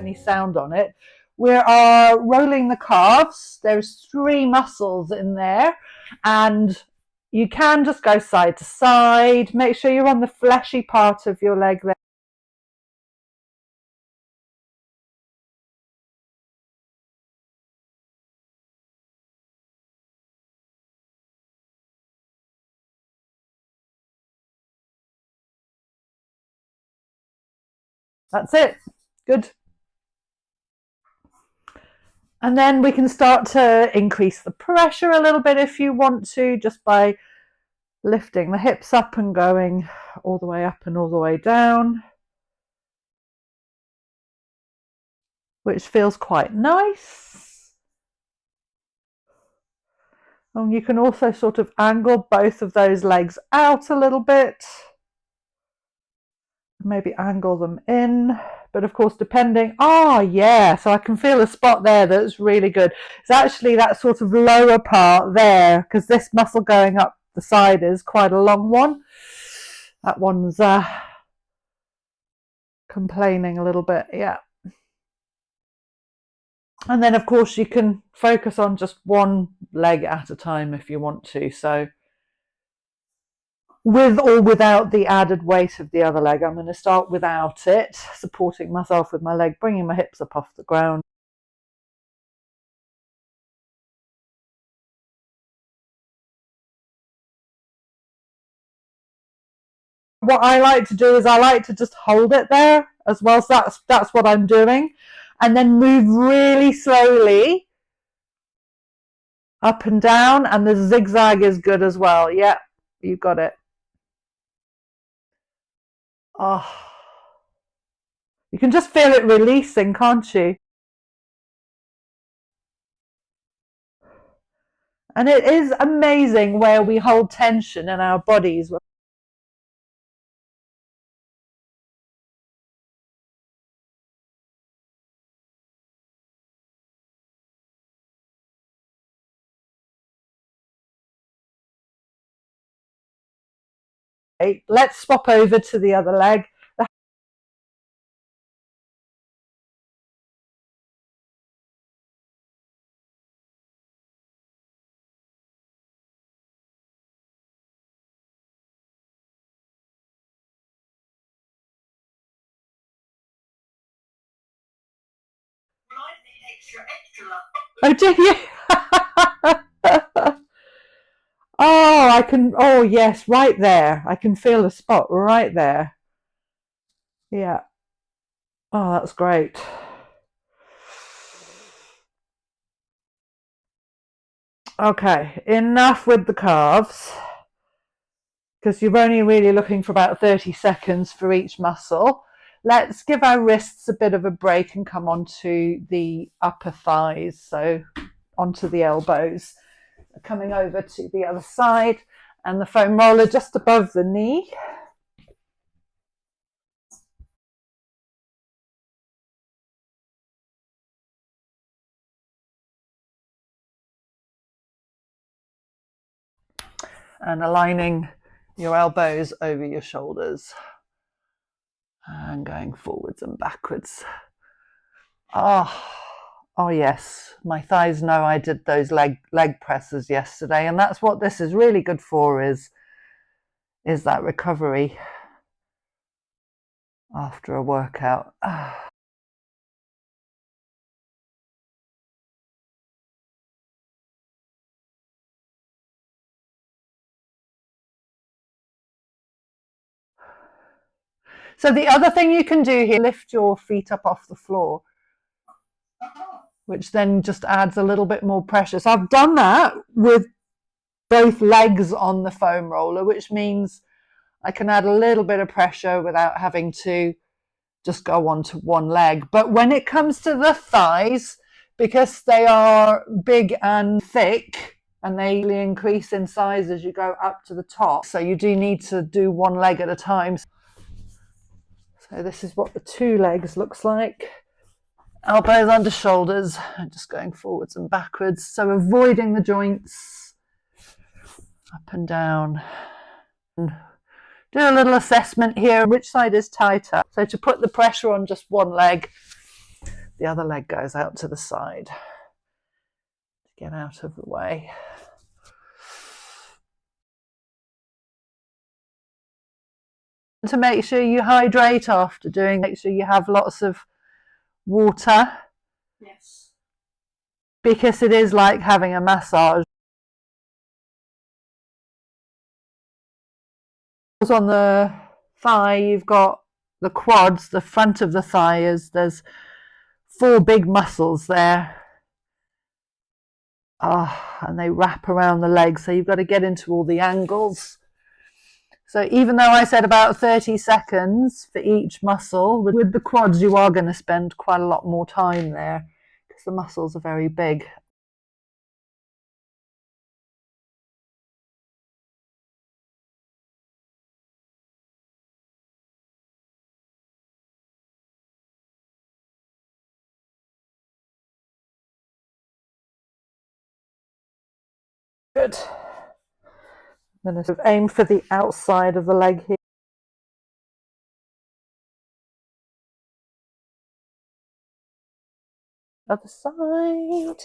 any sound on it. We are rolling the calves. There's 3 muscles in there, and you can just go side to side. Make sure you're on the fleshy part of your leg there. That's it. Good. And then we can start to increase the pressure a little bit if you want to, just by lifting the hips up and going all the way up and all the way down, which feels quite nice. And you can also sort of angle both of those legs out a little bit, maybe angle them in. But of course, depending, yeah, so I can feel a spot there that's really good. It's actually that sort of lower part there, because this muscle going up the side is quite a long one. That one's complaining a little bit, yeah. And then of course you can focus on just one leg at a time if you want to. So with or without the added weight of the other leg. I'm going to start without it, supporting myself with my leg, bringing my hips up off the ground. What I like to do is I like to just hold it there as well. So that's what I'm doing. And then move really slowly up and down. And the zigzag is good as well. Yeah, you got it. Oh, you can just feel it releasing, can't you? And it is amazing where we hold tension in our bodies. Okay, let's swap over to the other leg. Oh, do you? Oh, I can. Oh, yes, right there. I can feel the spot right there. Yeah. Oh, that's great. Okay, enough with the calves, because you're only really looking for about 30 seconds for each muscle. Let's give our wrists a bit of a break and come onto the upper thighs, so onto the elbows. Coming over to the other side, and the foam roller just above the knee. And aligning your elbows over your shoulders and going forwards and backwards. Oh yes, my thighs know I did those leg presses yesterday, and that's what this is really good for, is that recovery after a workout. So the other thing you can do here, lift your feet up off the floor, which then just adds a little bit more pressure. So I've done that with both legs on the foam roller, which means I can add a little bit of pressure without having to just go on to one leg. But when it comes to the thighs, because they are big and thick, and they increase in size as you go up to the top, so you do need to do one leg at a time. So this is what the 2 legs looks like. Elbows under shoulders, and just going forwards and backwards. So avoiding the joints, up and down. And do a little assessment here, which side is tighter. So to put the pressure on just one leg, The other leg goes out to the side to get out of the way. To make sure you hydrate after doing, make sure you have lots of water. Yes. Because it is like having a massage. On the thigh, you've got the quads, the front of the thigh there's 4 big muscles there. And they wrap around the legs, so you've got to get into all the angles. So even though I said about 30 seconds for each muscle, with the quads you are going to spend quite a lot more time there because the muscles are very big. Good. I'm going to aim for the outside of the leg here. Other side.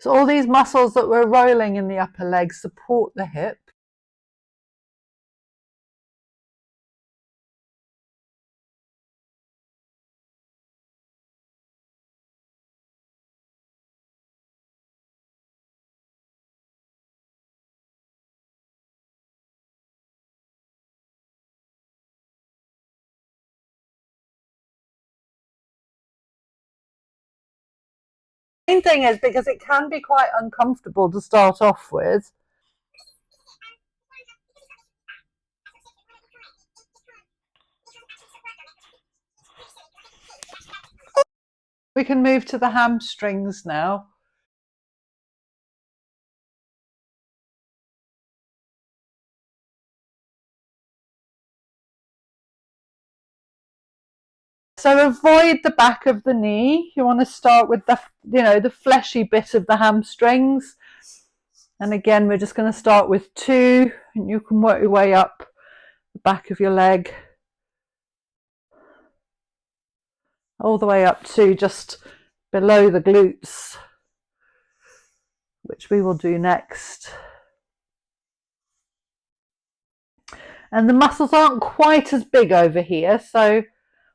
So all these muscles that we're rolling in the upper leg support the hip. The main thing is because it can be quite uncomfortable to start off with. We can move to the hamstrings now. So avoid the back of the knee. You want to start with the fleshy bit of the hamstrings. And again, we're just going to start with 2, and you can work your way up the back of your leg all the way up to just below the glutes, which we will do next. And the muscles aren't quite as big over here, so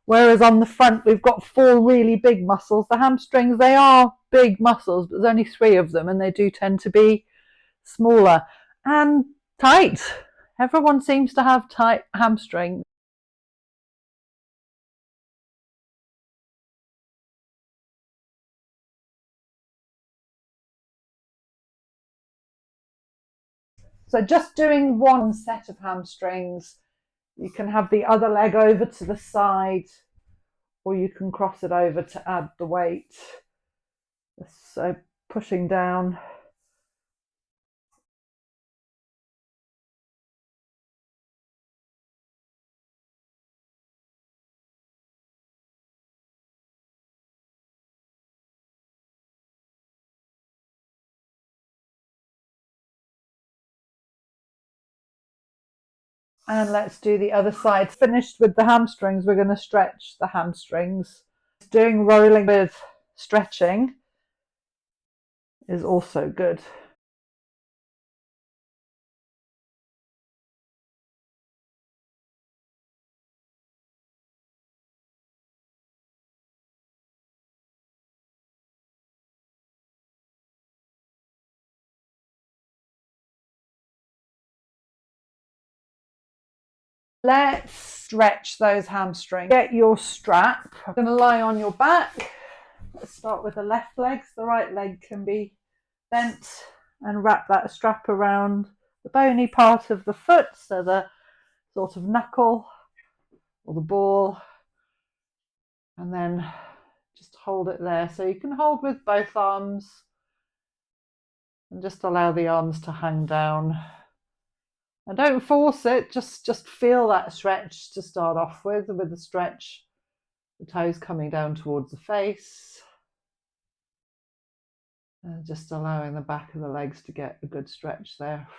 whereas on the front we've got 4 really big muscles, the hamstrings, they are big muscles, but there's only 3 of them, and they do tend to be smaller and tight. Everyone seems to have tight hamstrings. So just doing 1 set of hamstrings, you can have the other leg over to the side, or you can cross it over to add the weight. So pushing down. And let's do the other side. Finished with the hamstrings, we're going to stretch the hamstrings. Doing rolling with stretching is also good. Let's stretch those hamstrings. Get your strap. I'm going to lie on your back. Let's start with the left leg. The right leg can be bent, and wrap that strap around the bony part of the foot, so the sort of knuckle or the ball, and then just hold it there. So you can hold with both arms and just allow the arms to hang down, And don't force it, just feel that stretch to start off with the stretch, the toes coming down towards the face. And just allowing the back of the legs to get a good stretch there.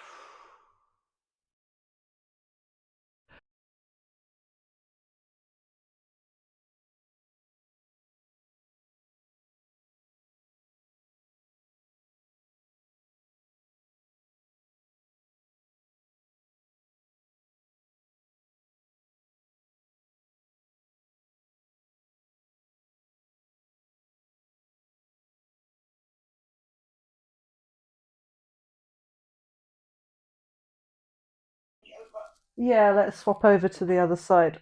Yeah, let's swap over to the other side.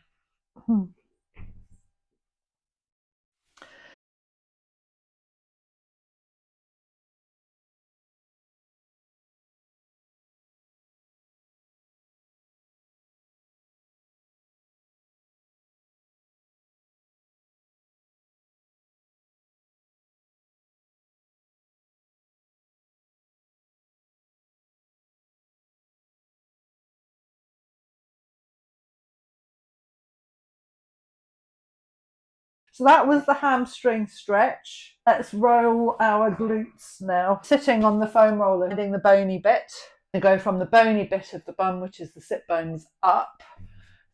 So that was the hamstring stretch. Let's roll our glutes now. Sitting on the foam roller, hitting the bony bit. We go from the bony bit of the bum, which is the sit bones, up.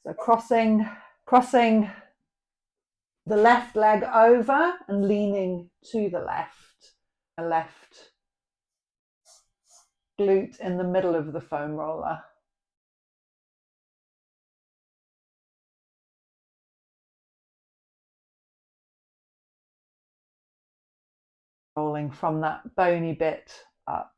So crossing the left leg over and leaning to the left. A left glute in the middle of the foam roller. Rolling from that bony bit up.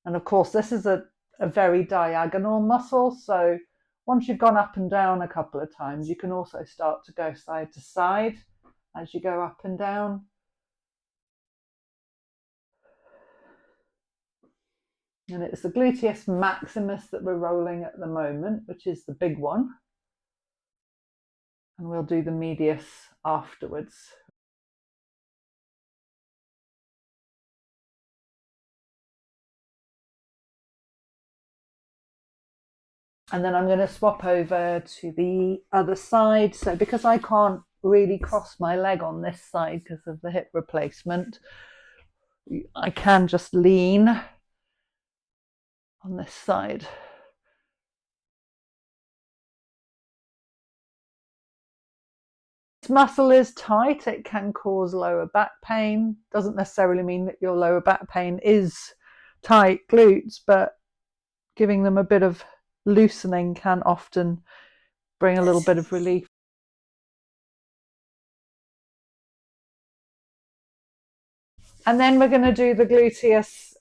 And of course, this is a very diagonal muscle. So once you've gone up and down a couple of times, you can also start to go side to side as you go up and down. And it's the gluteus maximus that we're rolling at the moment, which is the big one. And we'll do the medius afterwards. And then I'm going to swap over to the other side. So because I can't really cross my leg on this side because of the hip replacement, I can just lean on this side. This muscle is tight. It can cause lower back pain. Doesn't necessarily mean that your lower back pain is tight glutes, but giving them a bit of loosening can often bring a little bit of relief. And then we're going to do the gluteus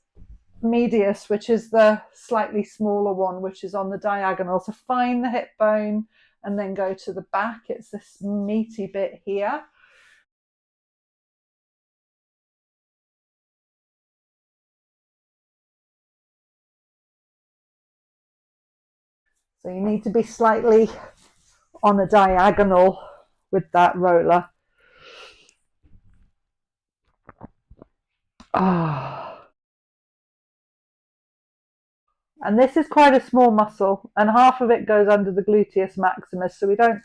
medius, which is the slightly smaller one, which is on the diagonal. So find the hip bone and then go to the back. It's this meaty bit here. So you need to be slightly on a diagonal with that roller. And this is quite a small muscle, and half of it goes under the gluteus maximus, so we don't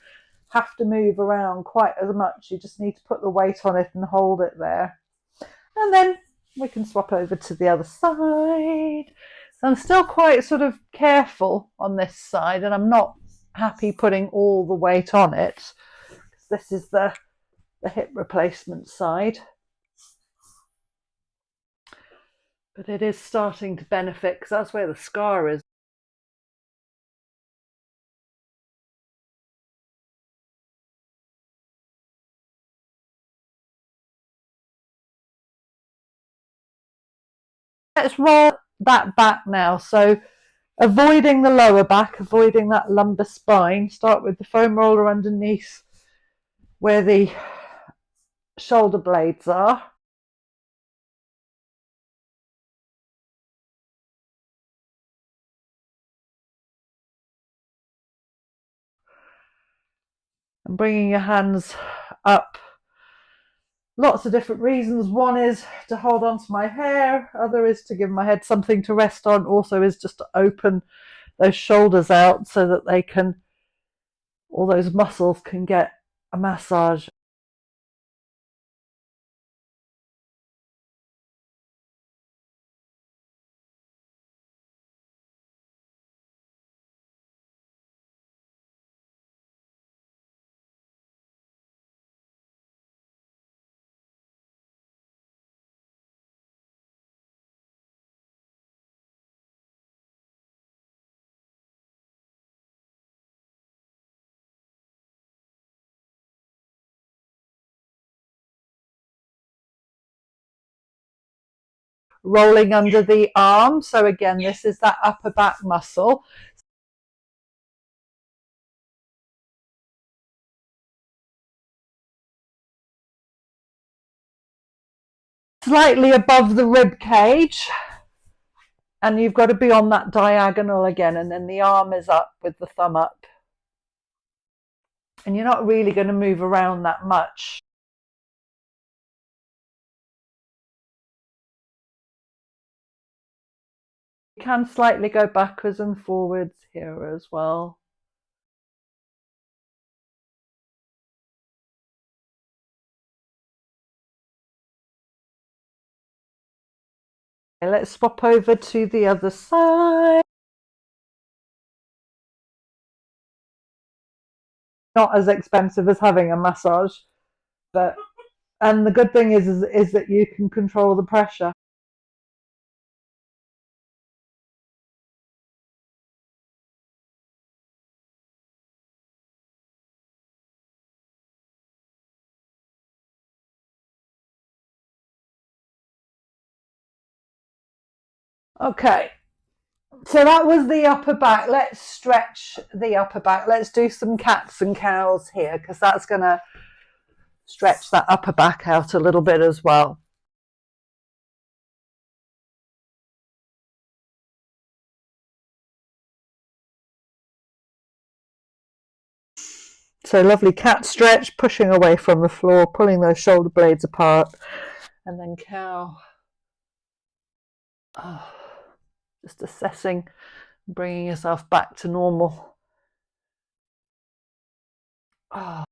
have to move around quite as much. You just need to put the weight on it and hold it there. And then we can swap over to the other side. So I'm still quite sort of careful on this side, and I'm not happy putting all the weight on it. This is the hip replacement side. But it is starting to benefit because that's where the scar is. Let's roll that back now. So avoiding the lower back, avoiding that lumbar spine. Start with the foam roller underneath where the shoulder blades are. And bringing your hands up. Lots of different reasons. One is to hold on to my hair. Other is to give my head something to rest on. Also is just to open those shoulders out so that they can, all those muscles can get a massage. Rolling under the arm. So again, this is that upper back muscle. Slightly above the rib cage, and you've got to be on that diagonal again, and then the arm is up with the thumb up. And you're not really going to move around that much. You can slightly go backwards and forwards here as well. Okay, let's swap over to the other side. Not as expensive as having a massage, but and the good thing is that you can control the pressure. Okay, so that was the upper back. Let's stretch the upper back. Let's do some cats and cows here, because that's going to stretch that upper back out a little bit as well. So lovely cat stretch, pushing away from the floor, pulling those shoulder blades apart, and then cow. Oh, just assessing, bringing yourself back to normal. Oh.